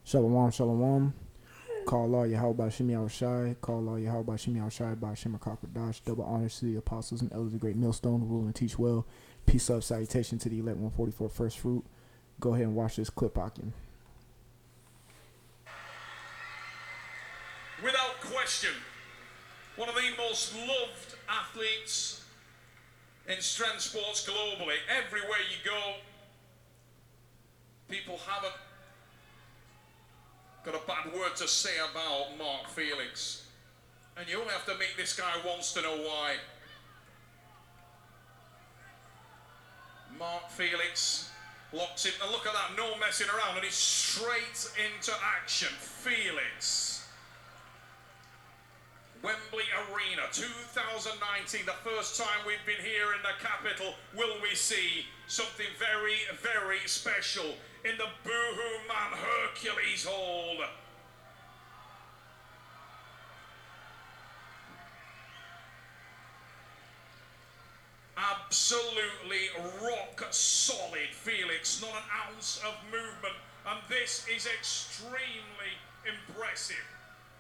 Shalom, shalom. Call all Yahweh Shemi Al Shai. Call all Yahweh Shemi Al Shai by Shema Dash. Double honors to the apostles and elders of the great millstone who rule and teach well. Peace, love, salutation to the elect 144 first fruit. Go ahead and watch this clip, Akim. Without question, one of the most loved athletes in strength sports globally. Everywhere you go, people haven't got a bad word to say about Mark Felix. And you only have to meet this guy once to know why. Mark Felix locks it, and look at that, no messing around, and he's straight into action. Felix. Wembley Arena, 2019, the first time we've been here in the capital. Will we see something very, very special in the Boohoo Man Hercules hold? Absolutely rock solid Felix, not an ounce of movement, and this is extremely impressive.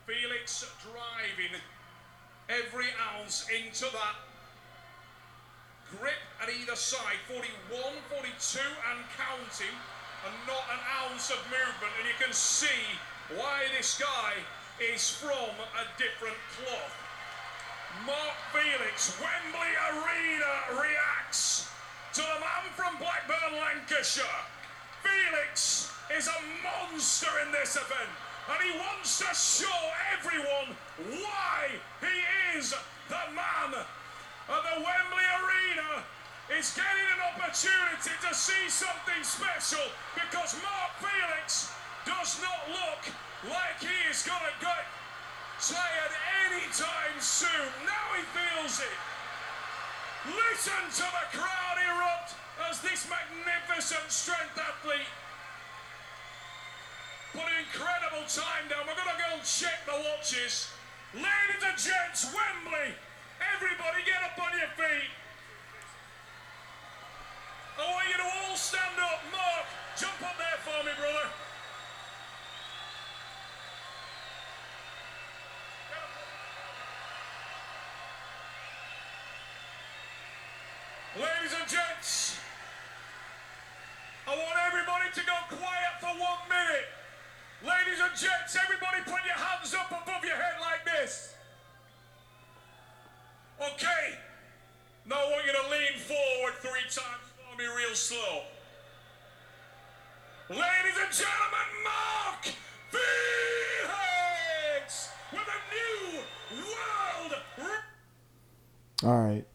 Felix driving every ounce into that grip at either side, 41, 42 and counting, and not an ounce of movement, and you can see why this guy is from a different cloth. Mark Felix, Wembley Arena reacts to the man from Blackburn, Lancashire. Felix is a monster in this event, and he wants to show everyone why he is the man. And the Wembley Arena is getting an opportunity to see something special, because Mark Felix does not look like he is going to get tired anytime soon. Now he feels it. Listen to the crowd erupt as this magnificent strength athlete put an incredible time down. We're going to go and check the watches. Ladies and gents, Wembley, everybody get up on your feet. I want you to all stand up. Mark, jump up there for me, brother. Ladies and gents, I want everybody to go quiet for 1 minute. Ladies and gents, everybody put your hands up above your head like this. Okay. Now I want you to lean forward 3 times for me real slow. Ladies and gentlemen, Mark Felix with a new world record. All right.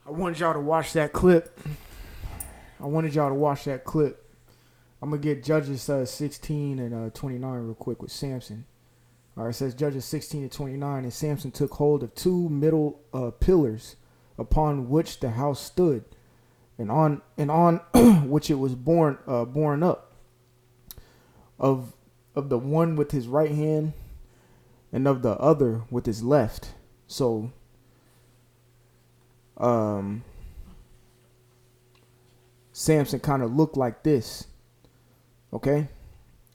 I wanted y'all to watch that clip. I'm going to get Judges 16 and 29 real quick with Samson. All right, it says Judges 16 and 29, and Samson took hold of 2 middle pillars upon which the house stood, and on which it was borne up, of the one with his right hand, and of the other with his left. So Samson kind of looked like this. Okay,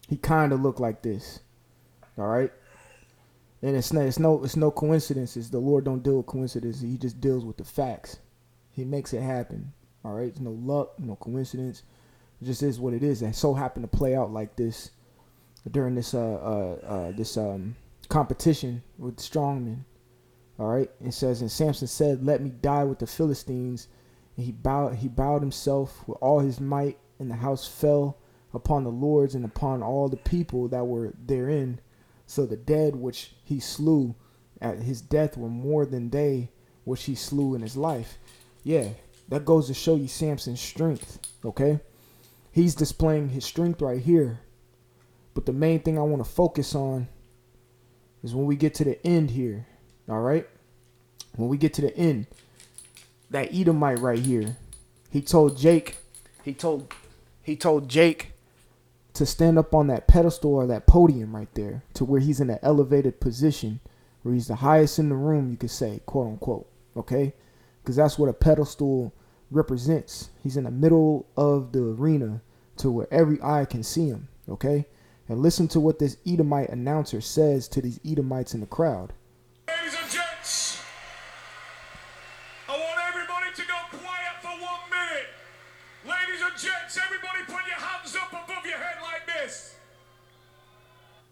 he kind of looked like this. All right, and it's no coincidences. The Lord don't deal with coincidences. He just deals with the facts. He makes it happen. All right, there's no luck, no coincidence. It just is what it is. And so happened to play out like this during this competition with strongmen. All right, it says, and Samson said, "Let me die with the Philistines." And he bowed himself with all his might, and the house fell upon the lords and upon all the people that were therein. So the dead which he slew at his death were more than they which he slew in his life. Yeah, that goes to show you Samson's strength. Okay, he's displaying his strength right here. But the main thing I want to focus on is when we get to the end here. All right, when we get to the end, that Edomite right here, he told Jake to stand up on that pedestal or that podium right there, to where he's in an elevated position, where he's the highest in the room, you could say, quote unquote. Okay, because that's what a pedestal represents. He's in the middle of the arena to where every eye can see him. Okay, And listen to what this Edomite announcer says to these Edomites in the crowd. Ladies and gents, I want everybody to go quiet for 1 minute. Ladies and gents, everybody put your hands up above your head like this.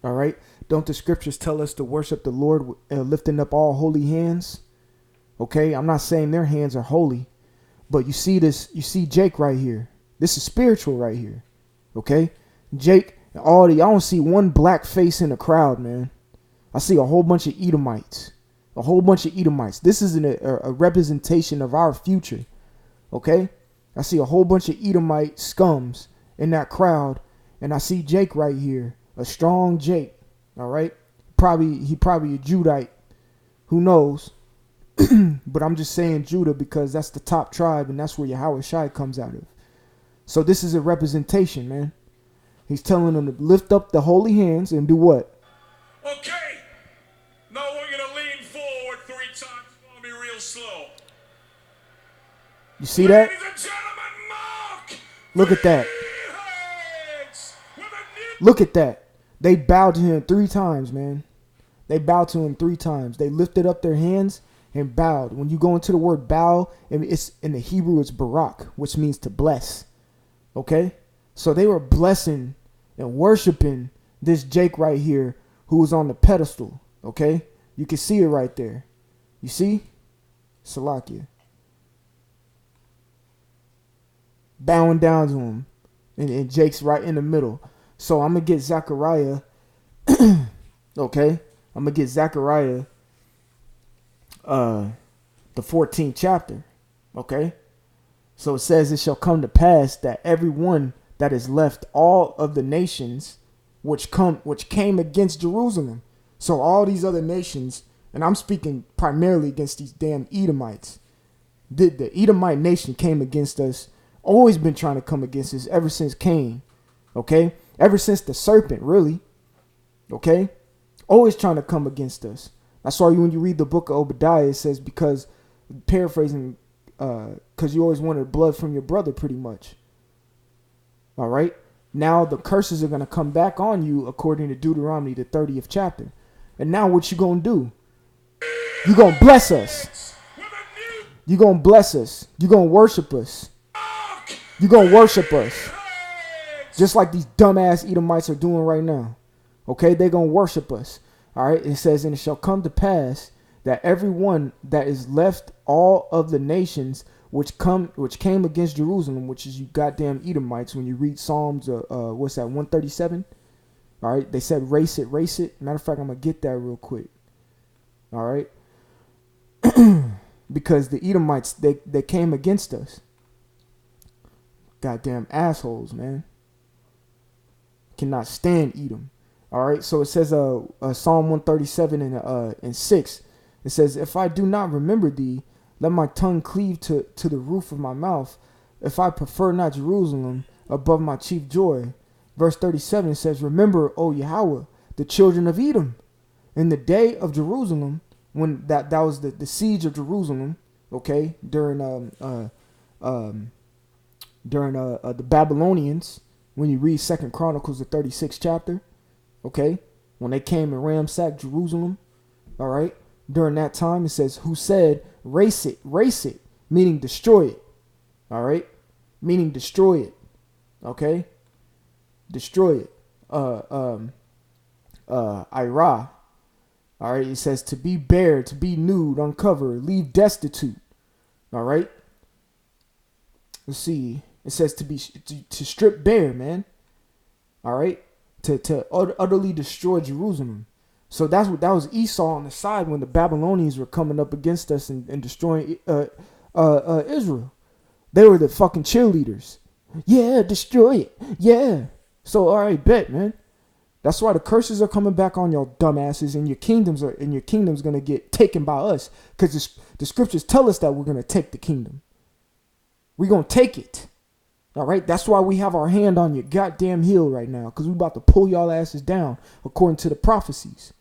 All right. Don't the scriptures tell us to worship the Lord lifting up all holy hands? Okay. I'm not saying their hands are holy, but you see this, you see Jake right here. This is spiritual right here. Okay. Jake, I don't see one black face in the crowd, man. I see a whole bunch of Edomites. A whole bunch of Edomites. This is a representation of our future. Okay. I see a whole bunch of Edomite scums in that crowd. And I see Jake right here. A strong Jake. All right. He probably a Judite. Who knows? But I'm just saying Judah because that's the top tribe and that's where Yahweh Shai comes out of. So this is a representation, man. He's telling them to lift up the holy hands and do what? Okay. Now we're going to lean forward 3 times. Follow me real slow. You see that? Ladies and gentlemen, mark. Look at that. Look at that. They bowed to him 3 times, man. They bowed to him 3 times. They lifted up their hands and bowed. When you go into the word bow, it's in the Hebrew, it's barak, which means to bless. Okay? So they were blessing and worshiping this Jake right here who was on the pedestal. Okay? You can see it right there. You see? Salakia. Bowing down to him. And Jake's right in the middle. So I'm going to get Zechariah. Okay? I'm going to get Zechariah, the 14th chapter. Okay? So it says, it shall come to pass that everyone that is left all of the nations which came against Jerusalem. So all these other nations, and I'm speaking primarily against these damn Edomites. The Edomite nation came against us, always been trying to come against us ever since Cain. Okay? Ever since the serpent, really. Okay? Always trying to come against us. That's why when you read the book of Obadiah, it says, because, paraphrasing, because you always wanted blood from your brother, pretty much. All right? Now the curses are going to come back on you, according to Deuteronomy, the 30th chapter. And now what you going to do? You going to bless us. You going to bless us. You going to worship us. You going to worship us. Just like these dumbass Edomites are doing right now. Okay? They're going to worship us. All right? It says, and it shall come to pass that everyone that is left all of the nations which came against Jerusalem, which is you goddamn Edomites, when you read Psalms, what's that, 137? All right? They said, race it. Matter of fact, I'm going to get that real quick. All right? Because the Edomites, they came against us. Goddamn assholes, man. Cannot stand Edom. All right, so it says Psalm 137 and 6. It says, if I do not remember thee, let my tongue cleave to the roof of my mouth. If I prefer not Jerusalem above my chief joy. Verse 37 says, remember, O Yahweh, the children of Edom. In the day of Jerusalem, when that was the siege of Jerusalem, okay, during the Babylonians, when you read 2 Chronicles, the 36th chapter, okay, when they came and ransacked Jerusalem, all right, during that time, it says, who said, race it, meaning destroy it, all right, meaning destroy it, okay, destroy it, Ira, all right, it says to be bare, to be nude, uncover, leave destitute, all right, let's see, it says to strip bare, man, all right, to utterly destroy Jerusalem. So that was Esau on the side when the Babylonians were coming up against us and destroying Israel. They were the fucking cheerleaders. Yeah, destroy it. Yeah. So all right, bet, man. That's why the curses are coming back on your dumbasses, and your kingdom's gonna get taken by us, because the scriptures tell us that we're gonna take the kingdom. We're gonna take it. All right, that's why we have our hand on your goddamn heel right now, because we're about to pull y'all asses down according to the prophecies.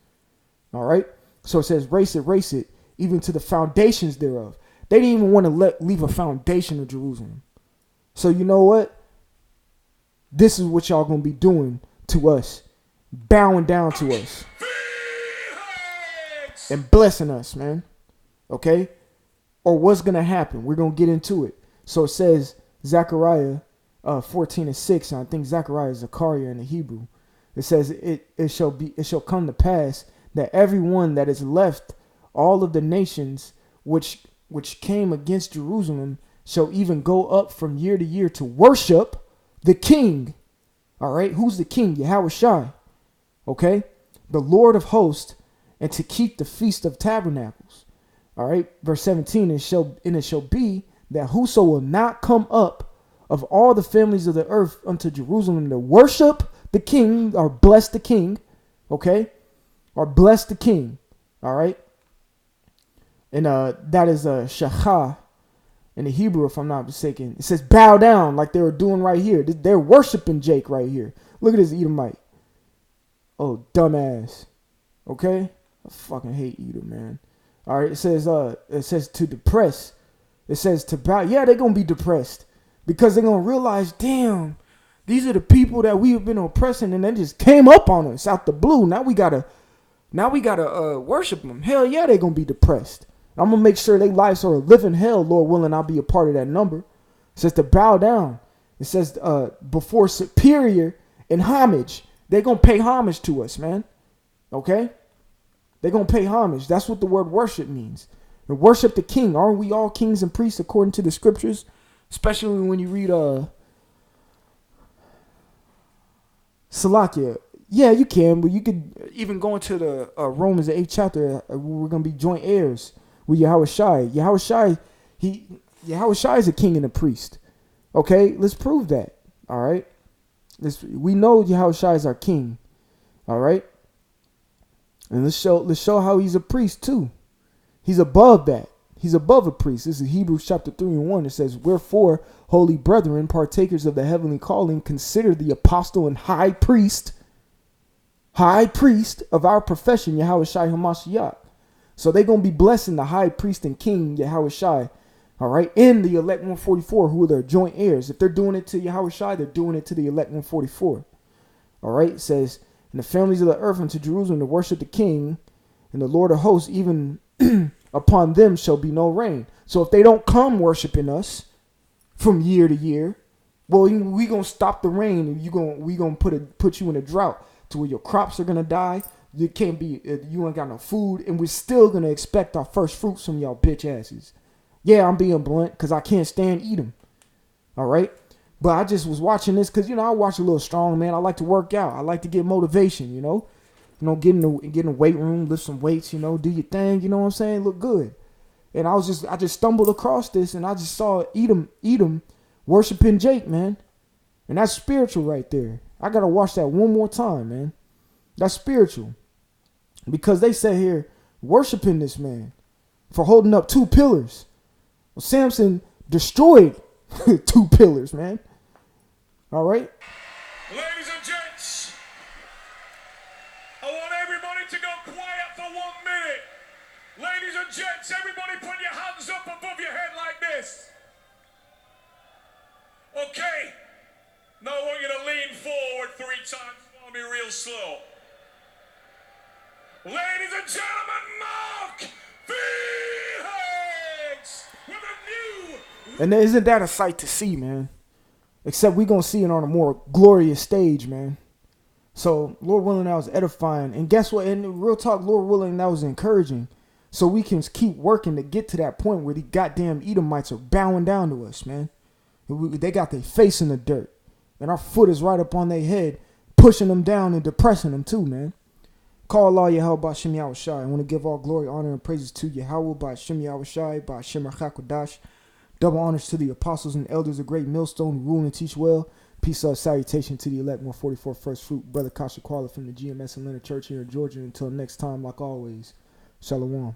All right, so it says, race it, even to the foundations thereof. They didn't even want to leave a foundation of Jerusalem. So you know what? This is what y'all gonna be doing to us bowing down to us and blessing us, man. Okay? Or what's going to happen? We're going to get into it. So it says, Zechariah 14:6, and I think Zechariah is Zechariah in the Hebrew. It says, it shall come to pass that everyone that is left, all of the nations which came against Jerusalem, shall even go up from year to year to worship the King. All right, who's the King? Yahushai. Okay, the Lord of hosts, and to keep the Feast of Tabernacles. All right, verse 17, and it shall be that whoso will not come up of all the families of the earth unto Jerusalem to worship the King, or bless the King, okay, or bless the King, all right, and that is shachah in the Hebrew, if I'm not mistaken. It says bow down, like they were doing right here. They're worshiping Jake right here. Look at this Edomite. Oh, dumbass. Okay, I fucking hate Edom, man. All right, it says to depress. It says to bow. Yeah, they're gonna be depressed because they're gonna realize, damn, these are the people that we have been oppressing, and they just came up on us out the blue. Now we gotta worship them. Hell yeah, they're gonna be depressed. I'm gonna make sure their lives are a living hell, Lord willing. I'll be a part of that number. It says to bow down. It says before superior and homage. They're gonna pay homage to us, man. Okay, they're gonna pay homage. That's what the word worship means. And worship the King. Aren't we all kings and priests according to the scriptures? Especially when you read Salakia. Yeah, you can, but you could even go into the Romans, the 8th chapter. We're going to be joint heirs with Yahushai. Yahushai is a king and a priest. Okay, let's prove that. All right, we know Yahushai is our king. All right, and let's show how he's a priest too. He's above that. He's above a priest. This is Hebrews chapter 3:1. It says, wherefore, holy brethren, partakers of the heavenly calling, consider the apostle and high priest of our profession, Yahushai HaMashiach. So they're going to be blessing the high priest and king, Yahushai, all right, in the elect 144, who are their joint heirs. If they're doing it to Yahushai, they're doing it to the elect 144. All right, it says, and the families of the earth unto Jerusalem to worship the King, and the Lord of hosts, even upon them shall be no rain. So if they don't come worshiping us from year to year, well, we gonna stop the rain, and we gonna put you in a drought to where your crops are gonna die. You can't be, you ain't got no food, and we're still gonna expect our first fruits from y'all bitch asses. Yeah, I'm being blunt because I can't stand Edom. All right, but I just was watching this because I watch a little strong, man. I like to work out. I like to get motivation. Get in the weight room, lift some weights, do your thing, you know what I'm saying? Look good. And I just stumbled across this, and I just saw Edom worshiping Jake, man. And that's spiritual right there. I got to watch that one more time, man. That's spiritual. Because they say here, worshiping this man for holding up 2 pillars. Well, Samson destroyed 2 pillars, man. All right? Ladies and gents, I want everybody to go quiet for 1 minute. Ladies and gents, everybody put your hands up above your head like this. Okay. Now I want you to lean forward 3 times. I want to be real slow. Ladies and gentlemen, Mark Felix with a new... And isn't that a sight to see, man? Except we're going to see it on a more glorious stage, man. So, Lord willing, that was edifying. And guess what? And real talk, Lord willing, that was encouraging. So we can keep working to get to that point where the goddamn Edomites are bowing down to us, man. They got their face in the dirt. And our foot is right up on their head, pushing them down and depressing them too, man. Call Allah Yahweh Ba'Shem Yahushai. I want to give all glory, honor, and praises to Yahweh Ba'Shem Yahushai, Ba'Shem Rachakodash. Double honors to the apostles and elders of Great Millstone who rule and teach well. Peace, salutation to the elect 144 First Fruit, Brother Kasha Quala from the GMS Atlanta Church here in Georgia. Until next time, like always, Shalom.